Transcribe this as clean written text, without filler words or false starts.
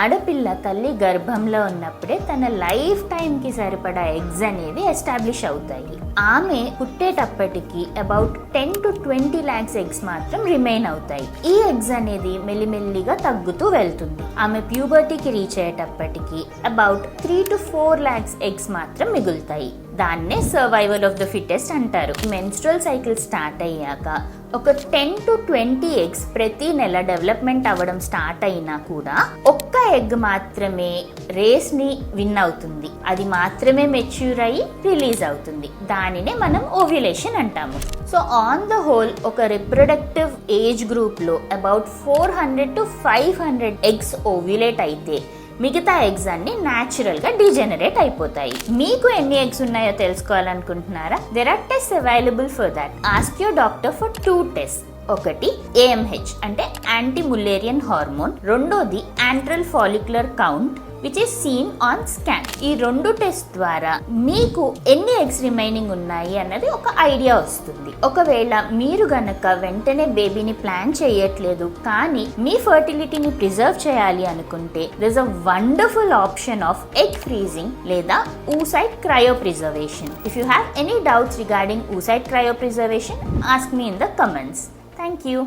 ఆడపిల్ల తల్లి గర్భంలో ఉన్నప్పుడే తన లైఫ్ టైంకి సరిపడా ఎగ్స్ అనేవి ఎస్టాబ్లిష్ అవుతాయి. ఆమె పుట్టేటప్పటికి అబౌట్ 10 to 20 lakhs ఎగ్స్ మాత్రం రిమైన్ అవుతాయి. ఈ ఎగ్స్ అనేది మెల్లిమెల్లిగా తగ్గుతూ వెళ్తుంది. ఆమె ప్యూబర్టీకి రీచ్ అయ్యేటప్పటికి అబౌట్ 3 to 4 lakhs ఎగ్స్ మాత్రం మిగులుతాయి. దాన్నే సర్వైవల్ ఆఫ్ ద ఫిట్టెస్ట్ అంటారు. మెన్స్ట్రువల్ సైకిల్ స్టార్ట్ అయ్యాక ఒక 10 to 20 ఎగ్స్ ప్రతి నెల డెవలప్మెంట్ అవ్వడం స్టార్ట్ అయినా కూడా ఒక్క ఎగ్ మాత్రమే రేస్ ని విన్ అవుతుంది. అది మాత్రమే మెచ్యూర్ అయ్యి రిలీజ్ అవుతుంది. దానినే మనం ఓవ్యులేషన్ అంటాము. సో ఆన్ ద హోల్ ఒక రిప్రొడక్టివ్ ఏజ్ గ్రూప్ లో అబౌట్ 400 to 500 ఎగ్స్ ఓవ్యులేట్ అయితే మిగతా ఎగ్స్ అన్ని న్యాచురల్ గా డీజెనరేట్ అయిపోతాయి. మీకు ఎన్ని ఎగ్స్ ఉన్నాయో తెలుసుకోవాలనుకుంటున్నారా? There are test available for that. Ask your doctor for 2 tests. ఒకటి AMH అంటే యాంటీ ముల్లేరియన్ హార్మోన్, రెండోది antral follicular count which is seen on scan. ఈ 2 టెస్ట్ ద్వారా మీకు ఎన్ని ఎగ్స్ రిమైనింగ్ ఉన్నాయి అన్నది ఒక ఐడియా వస్తుంది. ఒకవేళ మీరు గనక వెంటనే బేబీని ప్లాన్ చేయట్లేదు కానీ మీ ఫర్టిలిటీని ప్రిజర్వ్ చేయాలి అనుకుంటే there's a wonderful option of egg freezing లేదా oocyte cryopreservation. If you have any doubts regarding oocyte cryopreservation, ask me in the comments. Thank you.